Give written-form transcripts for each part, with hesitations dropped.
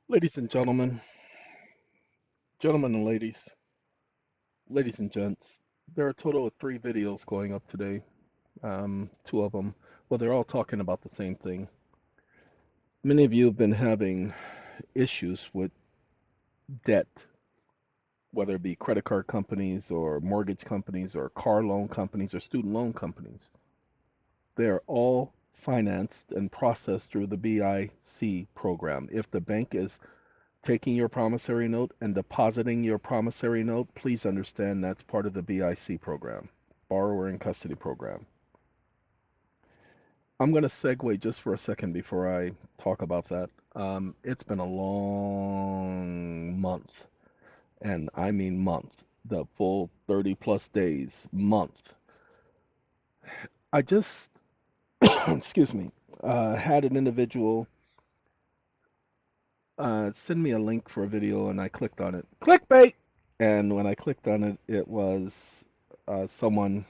Ladies and gentlemen, gentlemen and ladies and gents, there are a total of 3 videos going up today. Two of them, well, they're all talking about the same thing. Many of you have been having issues with debt, whether it be credit card companies or mortgage companies or car loan companies or student loan companies. They're all financed and processed through the BIC program. If the bank is taking your promissory note and depositing your promissory note, please understand that's part of the BIC program, Borrower in Custody Program. I'm going to segue just for a second before I talk about that. It's been a long month, and I mean month, the full 30 plus days, month. I just, excuse me, had an individual send me a link for a video, and I clicked on it. Clickbait! And when I clicked on it, it was someone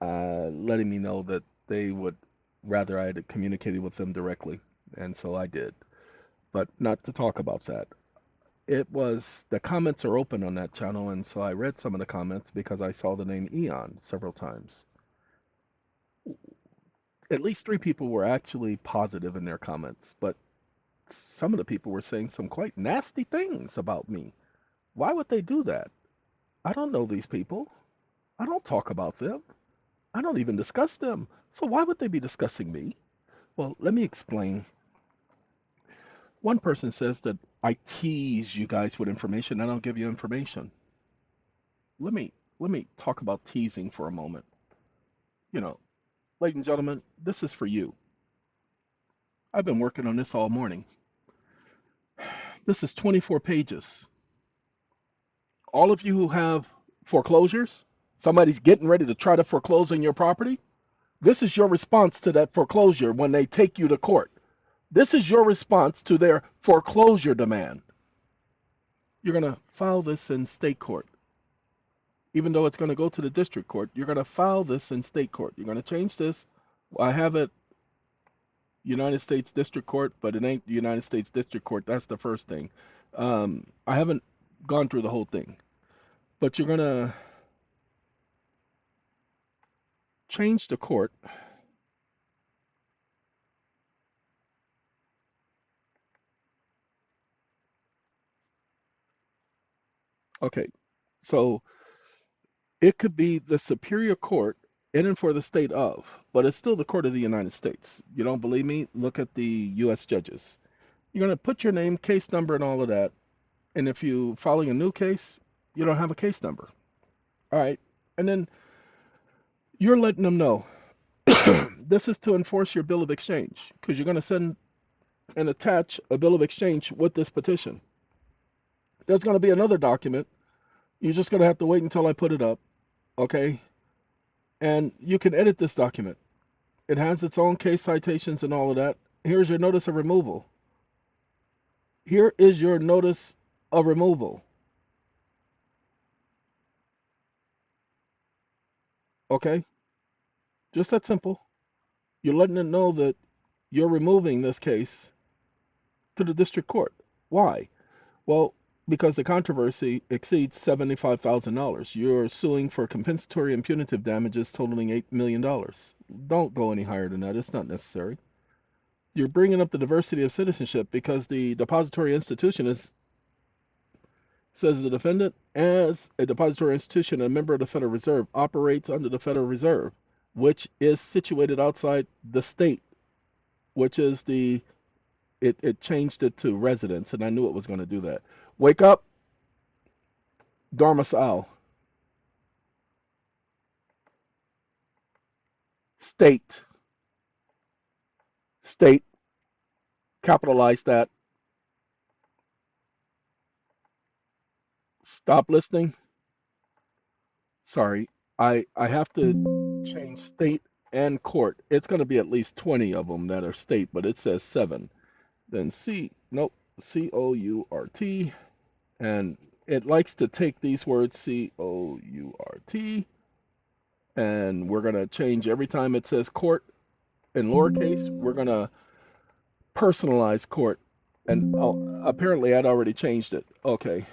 letting me know that they would rather I had communicated with them directly. And so I did. But not to talk about that. It was the comments are open on that channel, and so I read some of the comments because I saw the name EON several times. At least 3 people were actually positive in their comments, but some of the people were saying some quite nasty things about me. Why would they do that? I don't know these people. I don't talk about them. I don't even discuss them. So why would they be discussing me? Well, let me explain. One person says that I tease you guys with information. I don't give you information. Let me let me talk about teasing for a moment. You know, ladies and gentlemen, this is for you. I've been working on this all morning. This is 24 pages. All of you who have foreclosures, somebody's getting ready to try to foreclose on your property. This is your response to that foreclosure when they take you to court. This is your response to their foreclosure demand. You're going to file this in state court. Even though it's going to go to the district court, you're going to file this in state court. You're going to change this. I have it United States District Court, but it ain't the United States District Court. That's the first thing. I haven't gone through the whole thing, but you're going to change the court. Okay, so it could be the Superior Court in and for the state of, but it's still the court of the United States. You don't believe me? Look at the U.S. judges. You're going to put your name, case number, and all of that. And if you filing a new case, you don't have a case number. All right. And then you're letting them know this is to enforce your bill of exchange because you're going to send and attach a bill of exchange with this petition. There's going to be another document. You're just going to have to wait until I put it up. Okay. And you can edit this document. It has its own case citations and all of that. Here's your notice of removal. Here is your notice of removal. Okay. Just that simple. You're letting it know that you're removing this case to the district court. Why? Well, because the controversy exceeds $75,000. You're suing for compensatory and punitive damages totaling $8 million. Don't go any higher than that. It's not necessary. You're bringing up the diversity of citizenship because the depository institution says the defendant, as a depository institution and a member of the Federal Reserve, operates under the Federal Reserve, which is situated outside the state, which is it changed it to residence, and I knew it was going to do that. Wake up, domicile, state, state, capitalize that. Stop listening. Sorry, I have to change state and court. It's going to be at least 20 of them that are state, but it says 7. Then Court, and it likes to take these words Court, and we're going to change every time it says court in lowercase, we're going to personalize court And oh, apparently I'd already changed it. Okay.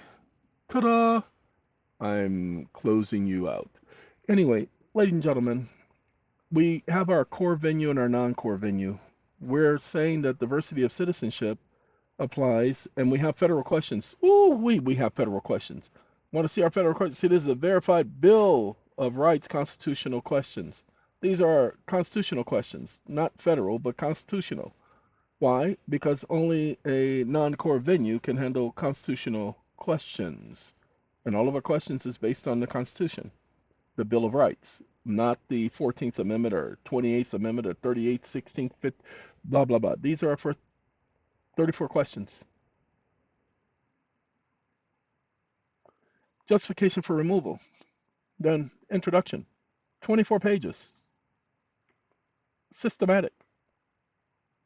Ta-da! I'm closing you out. Anyway, ladies and gentlemen, we have our core venue and our non-core venue. We're saying that diversity of citizenship applies, and we have federal questions. Ooh, we have federal questions. Want to see our federal questions? See, this is a verified Bill of Rights constitutional questions. These are constitutional questions, not federal, but constitutional. Why? Because only a non-core venue can handle constitutional questions. And all of our questions is based on the Constitution, the Bill of Rights, not the 14th Amendment or 28th Amendment or 38th, 16th, 5th, blah, blah, blah. These are for 34 questions. Justification for removal. Then introduction. 24 pages. Systematic.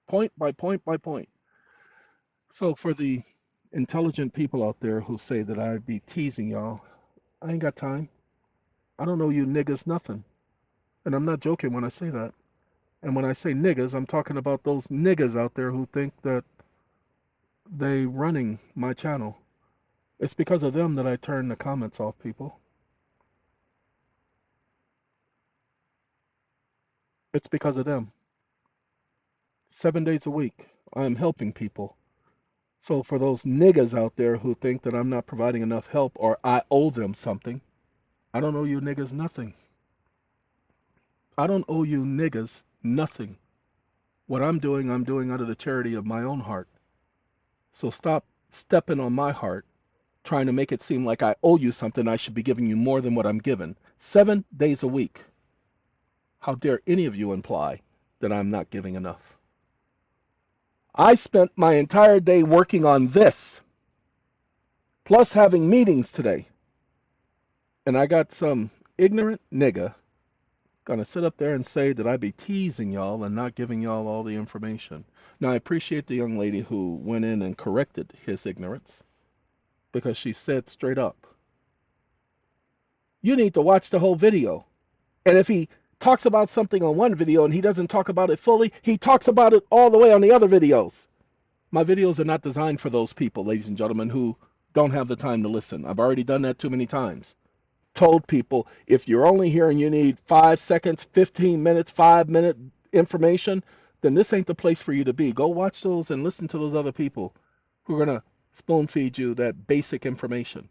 Point by point by point. So for the intelligent people out there who say that I'd be teasing y'all, I ain't got time. I don't know you niggas nothing. And I'm not joking when I say that. And when I say niggas, I'm talking about those niggas out there who think that they running my channel. It's because of them that I turn the comments off, people. It's because of them. 7 days a week, I'm helping people. So for those niggas out there who think that I'm not providing enough help or I owe them something, I don't owe you niggas nothing. I don't owe you niggas nothing. What I'm doing out of the charity of my own heart. So stop stepping on my heart, trying to make it seem like I owe you something. I should be giving you more than what I'm given. 7 days a week. How dare any of you imply that I'm not giving enough? I spent my entire day working on this, plus having meetings today. And I got some ignorant nigga gonna sit up there and say that I be teasing y'all and not giving y'all all the information. Now I appreciate the young lady who went in and corrected his ignorance because she said straight up, you need to watch the whole video. And if he talks about something on one video and he doesn't talk about it fully, he talks about it all the way on the other videos. My videos are not designed for those people, ladies and gentlemen, who don't have the time to listen. I've already done that too many times. Told people, if you're only here and you need 5 seconds, 15 minutes, 5-minute information, then this ain't the place for you to be. Go watch those and listen to those other people who are going to spoon feed you that basic information.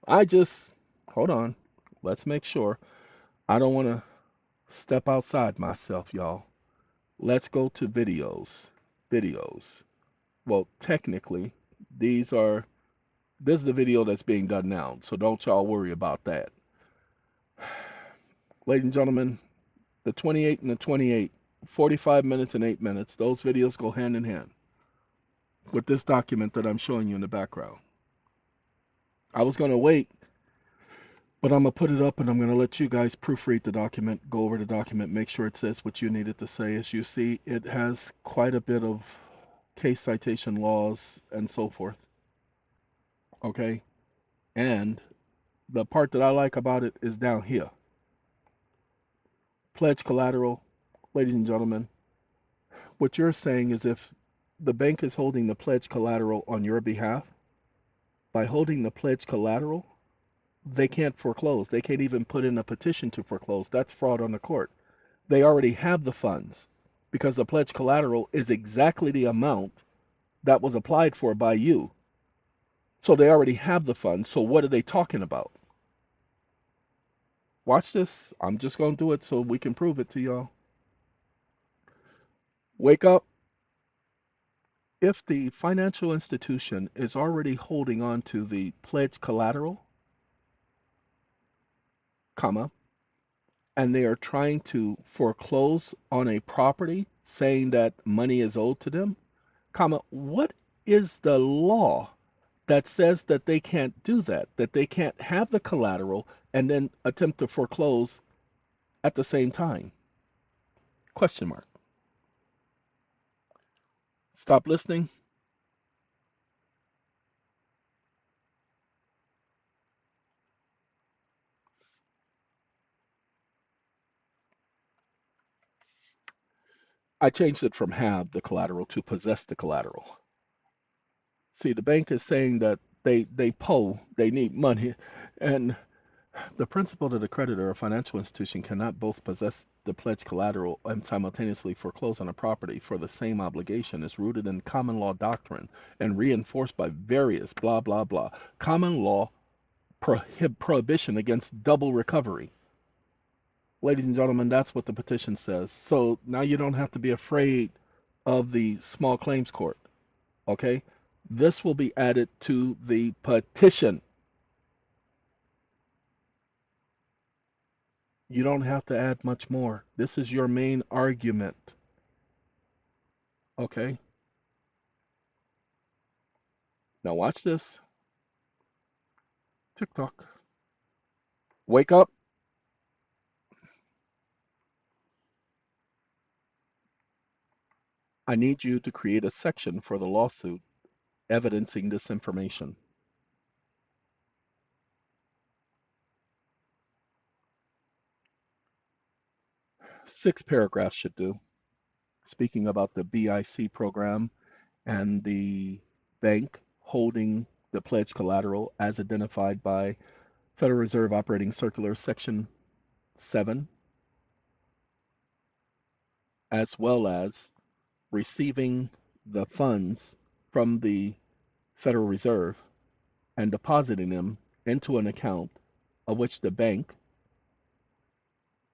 Hold on. Let's make sure. I don't want to step outside myself, y'all. Let's go to videos. Videos. Well, technically, this is the video that's being done now, so don't y'all worry about that. Ladies and gentlemen, the 28 and the 28, 45 minutes and 8 minutes, those videos go hand in hand with this document that I'm showing you in the background. I was going to wait, but I'm going to put it up and I'm going to let you guys proofread the document, go over the document, make sure it says what you needed to say. As you see, it has quite a bit of case citation laws and so forth. Okay? And the part that I like about it is down here. Pledge collateral, ladies and gentlemen, what you're saying is if the bank is holding the pledge collateral on your behalf, by holding the pledge collateral, they can't foreclose. They can't even put in a petition to foreclose. That's fraud on the court. They already have the funds because the pledge collateral is exactly the amount that was applied for by you. So they already have the funds. So what are they talking about? Watch this. I'm just going to do it so we can prove it to y'all. Wake up. If the financial institution is already holding on to the pledge collateral, comma, and they are trying to foreclose on a property saying that money is owed to them, comma, what is the law that says that they can't do that they can't have the collateral and then attempt to foreclose at the same time? Question mark. Stop listening. I changed it from have the collateral to possess the collateral. See, the bank is saying that they need money, and the principle that a creditor or financial institution cannot both possess the pledged collateral and simultaneously foreclose on a property for the same obligation is rooted in common law doctrine and reinforced by various blah blah blah common law prohibition against double recovery. Ladies and gentlemen, that's what the petition says. So now you don't have to be afraid of the small claims court. Okay? This will be added to the petition. You don't have to add much more. This is your main argument. Okay? Now watch this. TikTok. Wake up. I need you to create a section for the lawsuit evidencing this information. 6 paragraphs should do. Speaking about the BIC program and the bank holding the pledged collateral as identified by Federal Reserve Operating Circular Section 7, as well as receiving the funds from the Federal Reserve and depositing them into an account of which the bank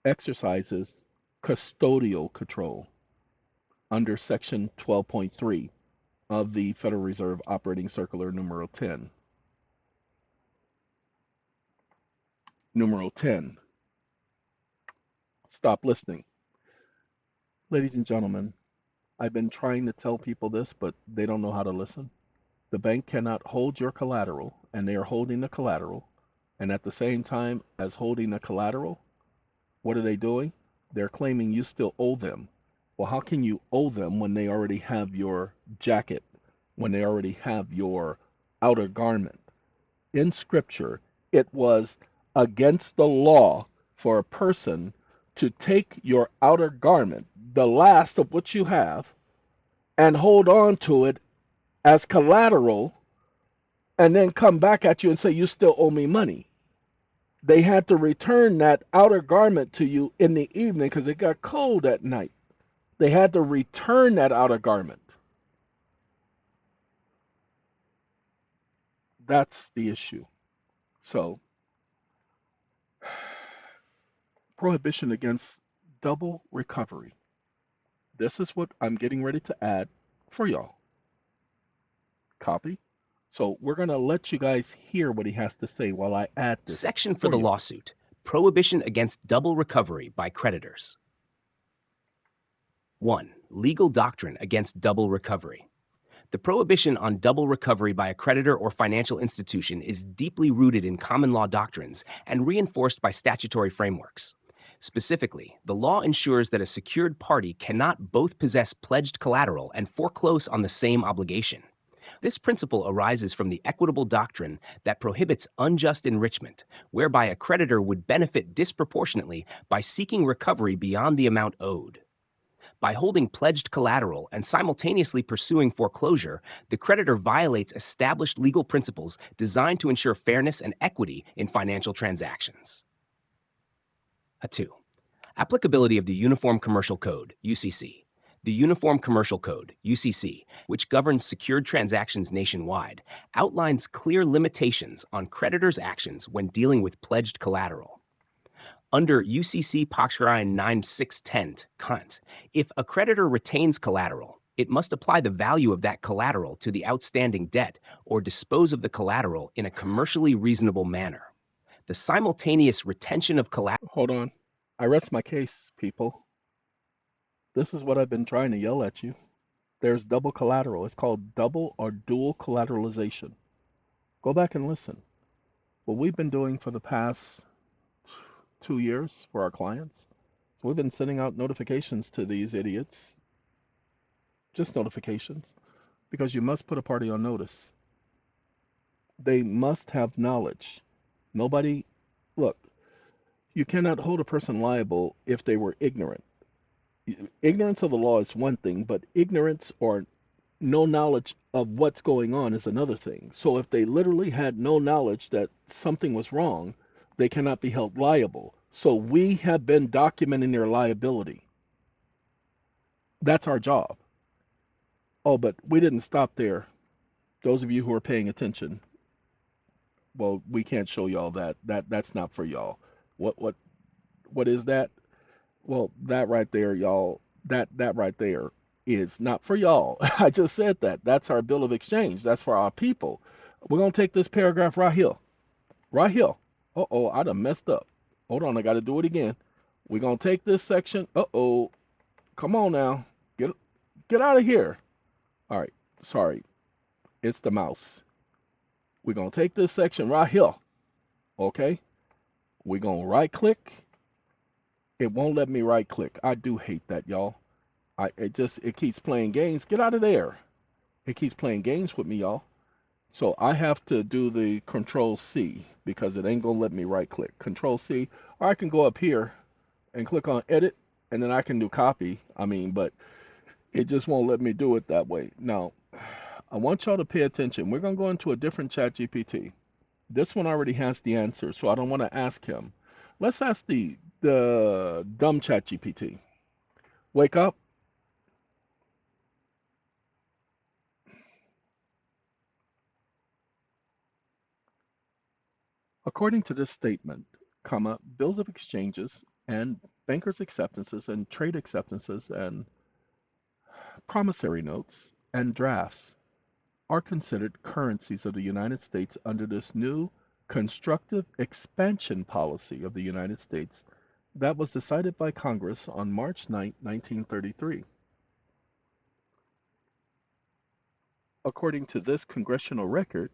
exercises custodial control under Section 12.3 of the Federal Reserve Operating Circular Numeral 10. Numeral 10. Stop listening. Ladies and gentlemen, I've been trying to tell people this, but they don't know how to listen. The bank cannot hold your collateral, and they are holding the collateral, and at the same time as holding the collateral, what are they doing? They're claiming you still owe them. Well, how can you owe them when they already have your jacket, when they already have your outer garment? In Scripture, it was against the law for a person to take your outer garment, the last of what you have, and hold on to it as collateral and then come back at you and say, you still owe me money. They had to return that outer garment to you in the evening because it got cold at night. They had to return that outer garment. That's the issue. So, prohibition against double recovery. This is what I'm getting ready to add for y'all. Copy. So we're going to let you guys hear what he has to say while I add this. Section for the lawsuit. Prohibition against double recovery by creditors. 1. Legal doctrine against double recovery. The prohibition on double recovery by a creditor or financial institution is deeply rooted in common law doctrines and reinforced by statutory frameworks. Specifically, the law ensures that a secured party cannot both possess pledged collateral and foreclose on the same obligation. This principle arises from the equitable doctrine that prohibits unjust enrichment, whereby a creditor would benefit disproportionately by seeking recovery beyond the amount owed. By holding pledged collateral and simultaneously pursuing foreclosure, the creditor violates established legal principles designed to ensure fairness and equity in financial transactions. 2. Applicability of the Uniform Commercial Code, UCC. The Uniform Commercial Code, UCC, which governs secured transactions nationwide, outlines clear limitations on creditors' actions when dealing with pledged collateral. Under UCC Promissory 9610, Kannt, if a creditor retains collateral, it must apply the value of that collateral to the outstanding debt or dispose of the collateral in a commercially reasonable manner. The simultaneous retention of collateral. Hold on. I rest my case, people. This is what I've been trying to yell at you. There's double collateral. It's called double or dual collateralization. Go back and listen. What we've been doing for the past 2 years for our clients, we've been sending out notifications to these idiots. Just notifications. Because you must put a party on notice. They must have knowledge. Nobody, look, you cannot hold a person liable if they were ignorant. Ignorance of the law is one thing, but ignorance or no knowledge of what's going on is another thing. So if they literally had no knowledge that something was wrong, they cannot be held liable. So we have been documenting their liability. That's our job. Oh, but we didn't stop there. Those of you who are paying attention, well, we can't show y'all that. That's not for y'all. What is that? Well, that right there, y'all, that right there is not for y'all. I just said that. That's our bill of exchange. That's for our people. We're gonna take this paragraph right here. Right here. Uh-oh, I done messed up. Hold on, I gotta do it again. We're gonna take this section. Uh-oh. Come on now. Get out of here. All right, sorry. It's the mouse. We're gonna take this section right here. Okay? We're gonna right click. It won't let me right click. I do hate that, y'all. It keeps playing games. Get out of there. It keeps playing games with me, y'all. So I have to do the Control C because it ain't gonna let me right click. Control C, or I can go up here and click on edit, and then I can do copy. I mean, but it just won't let me do it that way. Now, I want y'all to pay attention. We're gonna go into a different chat GPT. This one already has the answer, so I don't want to ask him. Let's ask the dumb chat GPT. Wake up. According to this statement, comma, bills of exchanges and bankers' acceptances and trade acceptances and promissory notes and drafts are considered currencies of the United States under this new constructive expansion policy of the United States that was decided by Congress on March 9, 1933. According to this congressional record,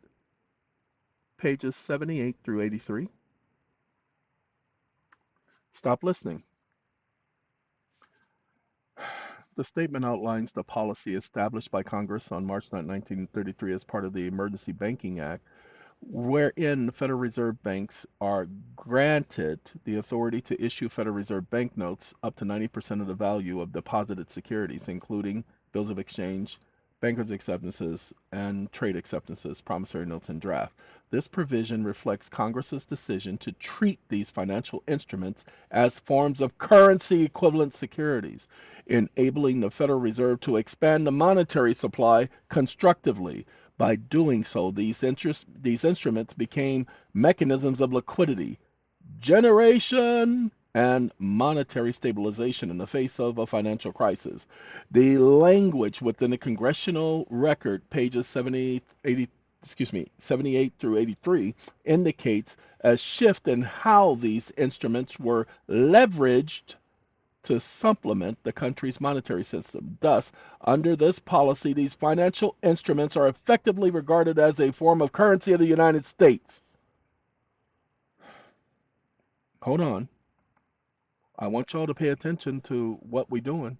pages 78 through 83. Stop listening. The statement outlines the policy established by Congress on March 9, 1933 as part of the Emergency Banking Act, wherein the Federal Reserve banks are granted the authority to issue Federal Reserve banknotes up to 90% of the value of deposited securities, including bills of exchange, bankers' acceptances, and trade acceptances, promissory notes, and draft. This provision reflects Congress's decision to treat these financial instruments as forms of currency equivalent securities, enabling the Federal Reserve to expand the monetary supply constructively. By doing so, these instruments became mechanisms of liquidity, generation, and monetary stabilization in the face of a financial crisis. The language within the congressional record, pages 78 through 83, indicates a shift in how these instruments were leveraged to supplement the country's monetary system. Thus, under this policy, these financial instruments are effectively regarded as a form of currency of the United States. Hold on. I want y'all to pay attention to what we're doing.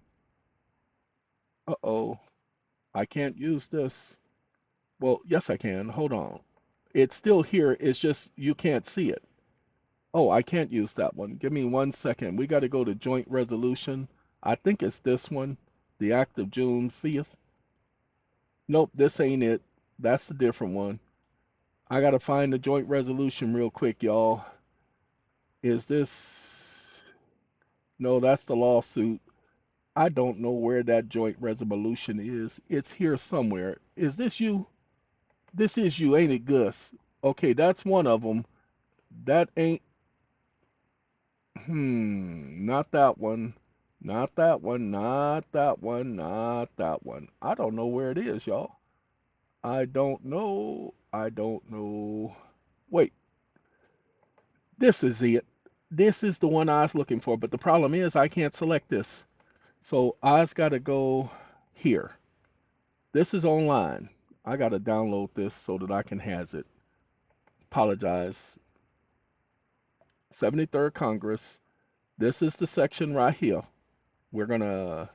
Uh-oh. I can't use this. Well, yes, I can. Hold on. It's still here. It's just you can't see it. Oh, I can't use that one. Give me 1 second. We got to go to joint resolution. I think it's this one, the act of June 5th. Nope, this ain't it. That's a different one. I gotta find the joint resolution real quick, y'all. Is this? No, that's the lawsuit. I don't know where that joint resolution is. It's here somewhere. Is this you? This is you, ain't it, Gus? Okay, that's one of them. That ain't. Not that one. Not that one. Not that one. Not that one. I don't know where it is, y'all. I don't know. I don't know. Wait, this is it. This is the one I was looking for, but the problem is I can't select this. So I's got to go here. This is online. I got to download this so that I can has it. Apologize. 73rd Congress. This is the section right here. We're gonna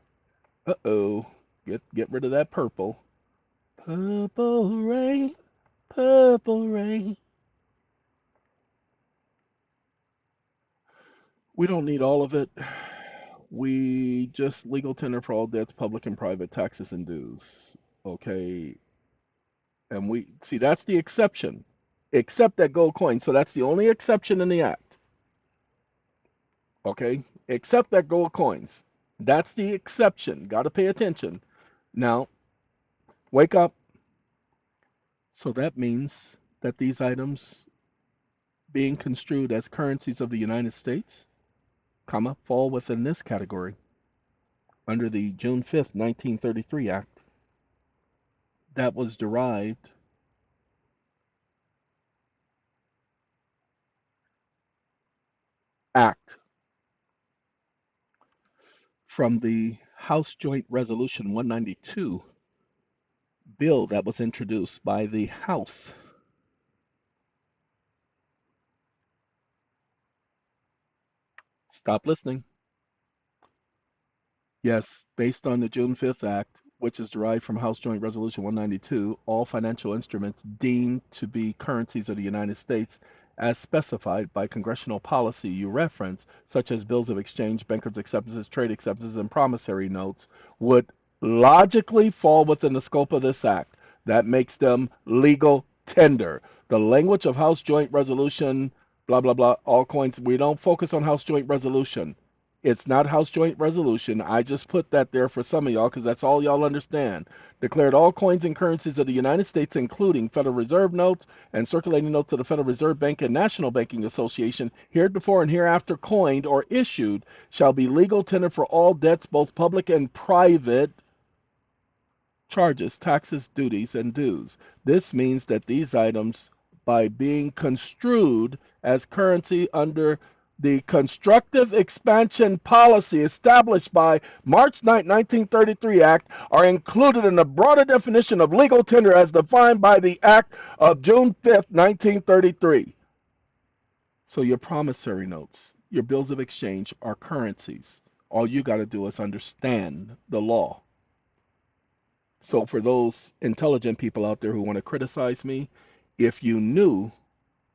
uh-oh. Get rid of that purple. Purple rain, purple rain. We don't need all of it. We just legal tender for all debts, public and private, taxes and dues. Okay. And we see that's the exception, except that gold coin. So that's the only exception in the act. Okay. Except that gold coins. That's the exception. Got to pay attention. Now, wake up. So that means that these items being construed as currencies of the United States, comma, fall within this category under the June 5th, 1933 Act that was derived act from the House Joint Resolution 192 bill that was introduced by the House. Stop listening. Yes, based on the June 5th Act, which is derived from House Joint Resolution 192, all financial instruments deemed to be currencies of the United States as specified by congressional policy you reference, such as bills of exchange, bankers' acceptances, trade acceptances, and promissory notes, would logically fall within the scope of this act. That makes them legal tender. The language of House Joint Resolution, blah, blah, blah, all coins, we don't focus on House Joint Resolution. It's not House Joint Resolution. I just put that there for some of y'all because that's all y'all understand. Declared all coins and currencies of the United States, including Federal Reserve notes and circulating notes of the Federal Reserve Bank and National Banking Association, heretofore and hereafter coined or issued, shall be legal tender for all debts, both public and private, charges, taxes, duties, and dues. This means that these items, by being construed as currency under the constructive expansion policy established by March 9, 1933 Act, are included in the broader definition of legal tender as defined by the Act of June 5th, 1933. So your promissory notes, your bills of exchange are currencies. All you got to do is understand the law. So for those intelligent people out there who want to criticize me, if you knew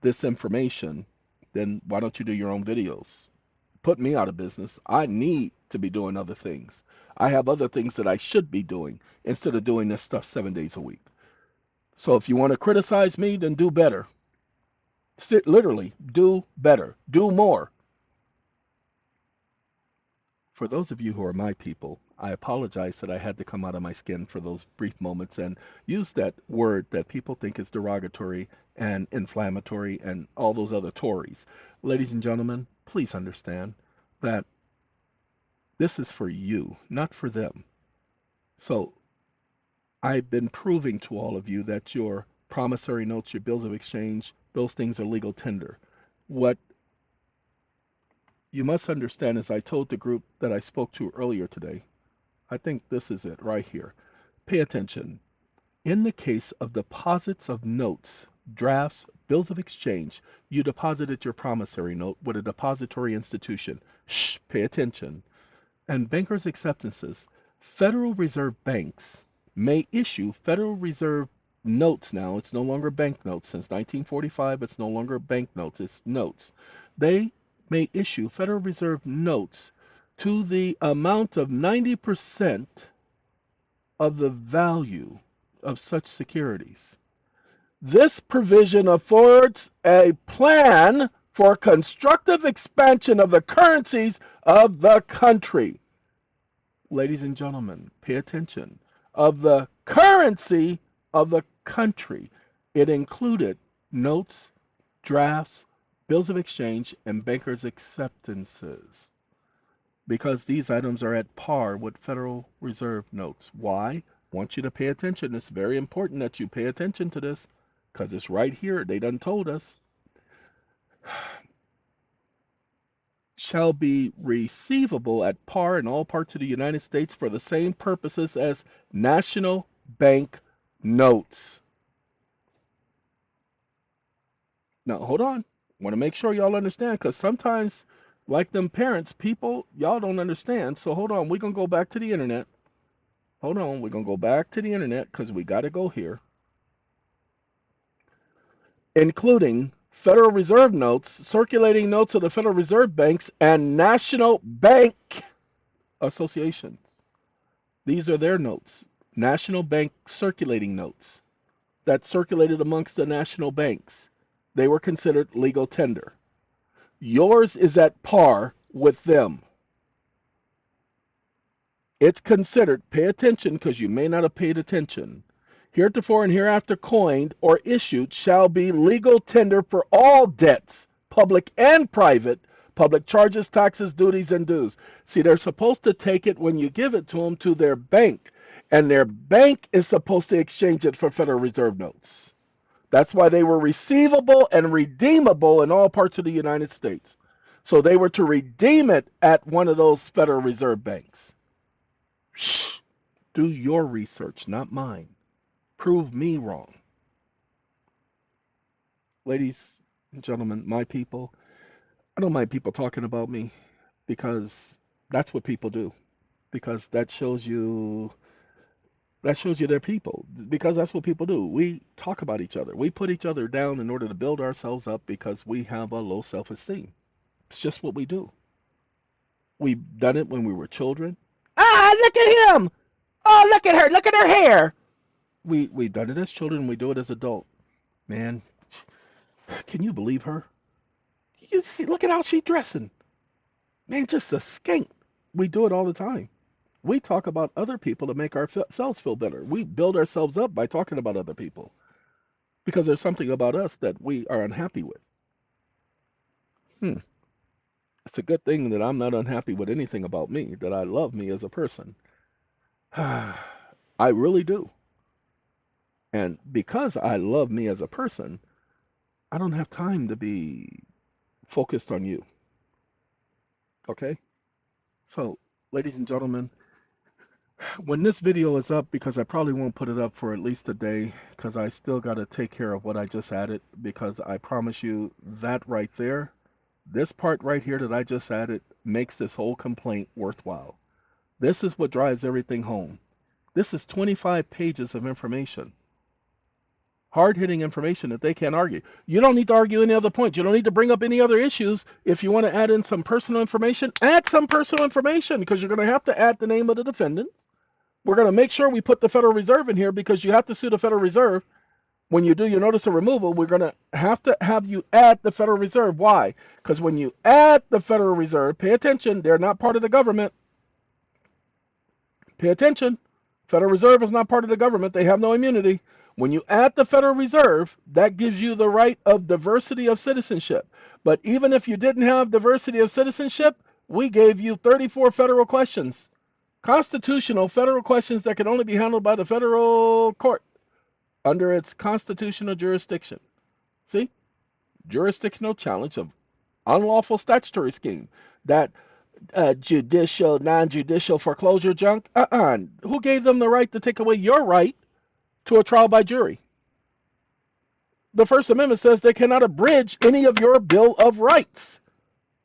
this information, then why don't you do your own videos? Put me out of business. I need to be doing other things. I have other things that I should be doing instead of doing this stuff 7 days a week. So if you want to criticize me, then do better. Literally, do better. Do more. For those of you who are my people, I apologize that I had to come out of my skin for those brief moments and use that word that people think is derogatory and inflammatory and all those other Tories. Ladies and gentlemen, please understand that this is for you, not for them. So I've been proving to all of you that your promissory notes, your bills of exchange, those things are legal tender. What you must understand, as I told the group that I spoke to earlier today, I think this is it right here. Pay attention. In the case of deposits of notes, drafts, bills of exchange, you deposited your promissory note with a depository institution. Shh, pay attention. And bankers' acceptances. Federal Reserve banks may issue Federal Reserve notes now. It's no longer bank notes. Since 1945, it's no longer bank notes, it's notes. They may issue Federal Reserve notes to the amount of 90% of the value of such securities. This provision affords a plan for constructive expansion of the currencies of the country. Ladies and gentlemen, pay attention. Of the currency of the country. It included notes, drafts, bills of exchange, and bankers' acceptances, because these items are at par with Federal Reserve notes. Why? I want you to pay attention. It's very important that you pay attention to this because it's right here. They done told us. Shall be receivable at par in all parts of the United States for the same purposes as national bank notes. Now, hold on. Want to make sure y'all understand, because sometimes, like them parents, people, y'all don't understand. So hold on. We're going to go back to the internet. Hold on. We're going to go back to the internet because we got to go here. Including Federal Reserve notes, circulating notes of the Federal Reserve banks, and national bank associations. These are their notes. National Bank circulating notes that circulated amongst the national banks. They were considered legal tender. Yours is at par with them. It's considered, pay attention because you may not have paid attention. Heretofore and hereafter coined or issued shall be legal tender for all debts, public and private, public charges, taxes, duties, and dues. See, they're supposed to take it when you give it to them to their bank, and their bank is supposed to exchange it for Federal Reserve notes. That's why they were receivable and redeemable in all parts of the United States. So they were to redeem it at one of those Federal Reserve banks. Shh. Do your research, not mine. Prove me wrong. Ladies and gentlemen, my people, I don't mind people talking about me because that's what people do. Because that shows you they're people. Because that's what people do. We talk about each other. We put each other down in order to build ourselves up because we have a low self-esteem. It's just what we do. We've done it when we were children. Ah, look at him. Oh, look at her. Look at her hair. We've done it as children. We do it as adults. Man, can you believe her? You see, look at how she's dressing. Man, just a skank. We do it all the time. We talk about other people to make ourselves feel better. We build ourselves up by talking about other people because there's something about us that we are unhappy with. Hmm. It's a good thing that I'm not unhappy with anything about me, that I love me as a person. I really do. And because I love me as a person, I don't have time to be focused on you. Okay? So, ladies and gentlemen, when this video is up, because I probably won't put it up for at least a day, because I still got to take care of what I just added, because I promise you that right there, this part right here that I just added makes this whole complaint worthwhile. This is what drives everything home. This is 25 pages of information. Hard-hitting information that they can't argue. You don't need to argue any other points. You don't need to bring up any other issues. If you want to add in some personal information, add some personal information, because you're going to have to add the name of the defendants. We're going to make sure we put the Federal Reserve in here, because you have to sue the Federal Reserve. When you do your notice of removal, we're going to have you add the Federal Reserve. Why? Because when you add the Federal Reserve, pay attention, they're not part of the government. Pay attention. Federal Reserve is not part of the government. They have no immunity. When you add the Federal Reserve, that gives you the right of diversity of citizenship. But even if you didn't have diversity of citizenship, we gave you 34 federal questions. Constitutional federal questions that can only be handled by the federal court under its constitutional jurisdiction. See? Jurisdictional challenge of unlawful statutory scheme. That judicial, non-judicial foreclosure junk. Who gave them the right to take away your right to a trial by jury? The First Amendment says they cannot abridge any of your Bill of Rights.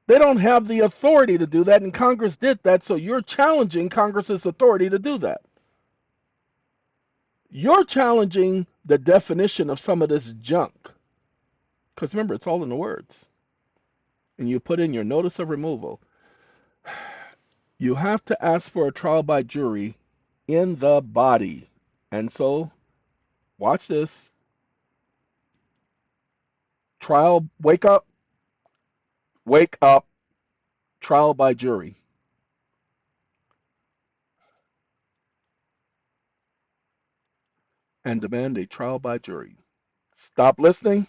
They don't have the authority to do that, and Congress did that, so you're challenging Congress's authority to do that. You're challenging the definition of some of this junk. Because remember, it's all in the words. And you put in your notice of removal. You have to ask for a trial by jury in the body. And so, watch this. Trial, wake up, trial by jury. And demand a trial by jury. Stop listening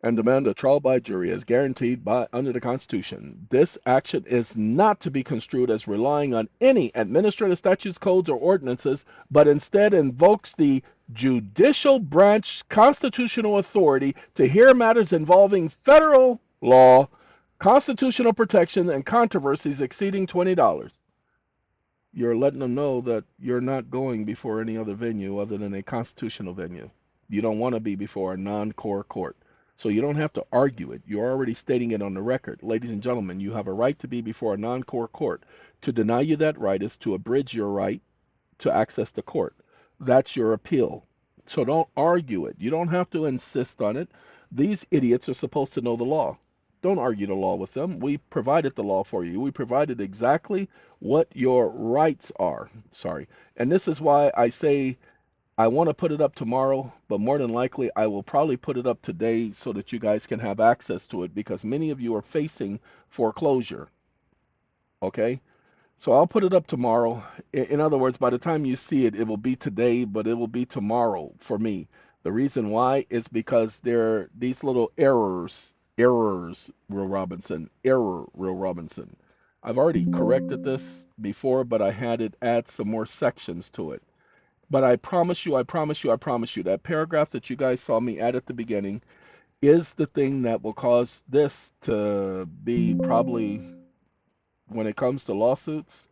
and demand a trial by jury as guaranteed by under the Constitution. This action is not to be construed as relying on any administrative statutes, codes, or ordinances, but instead invokes the judicial branch constitutional authority to hear matters involving federal law, constitutional protection, and controversies exceeding $20. You're letting them know that you're not going before any other venue other than a constitutional venue. You don't want to be before a non-core court. So you don't have to argue it. You're already stating it on the record. Ladies and gentlemen, you have a right to be before a non-core court. To deny you that right is to abridge your right to access the court. That's your appeal. So don't argue it. You don't have to insist on it. These idiots are supposed to know the law. Don't argue the law with them. We provided the law for you. We provided exactly what your rights are. Sorry. And this is why I say I want to put it up tomorrow, but more than likely I will probably put it up today so that you guys can have access to it because many of you are facing foreclosure. Okay? So I'll put it up tomorrow. In other words, by the time you see it, it will be today, but it will be tomorrow for me. The reason why is because there are these little errors, Will Robinson. I've already corrected this before, but I had it add some more sections to it. But I promise you, I promise you, I promise you, that paragraph that you guys saw me add at the beginning is the thing that will cause this to be probably, when it comes to lawsuits,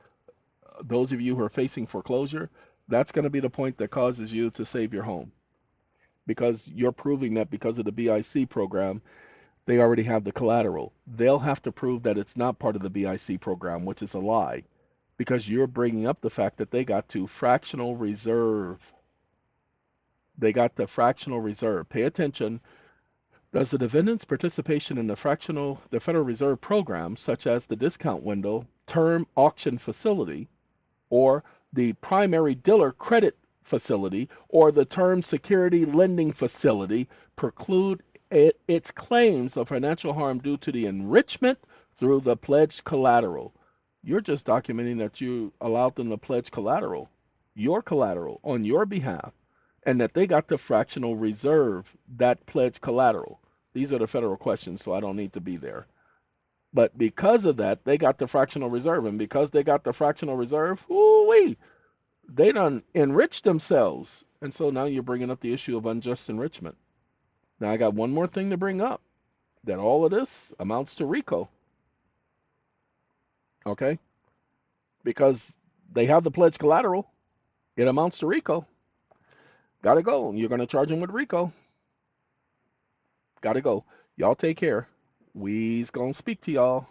those of you who are facing foreclosure, that's going to be the point that causes you to save your home because you're proving that because of the BIC program, they already have the collateral. They'll have to prove that it's not part of the BIC program, which is a lie because you're bringing up the fact that they got to fractional reserve. They got the fractional reserve. Pay attention. Does the defendant's participation in the Federal Reserve program, such as the discount window, term auction facility, or the primary dealer credit facility, or the term security lending facility, preclude its claims of financial harm due to the enrichment through the pledged collateral? You're just documenting that you allowed them to pledge collateral, your collateral, on your behalf, and that they got the fractional reserve that pledged collateral. These are the federal questions, so I don't need to be there. But because of that, they got the fractional reserve. And because they got the fractional reserve, ooh-wee, they done enriched themselves. And so now you're bringing up the issue of unjust enrichment. Now I got one more thing to bring up, that all of this amounts to RICO. Okay? Because they have the pledge collateral, it amounts to RICO. Gotta go. You're going to charge them with RICO. Gotta go. Y'all take care. We's going to speak to y'all.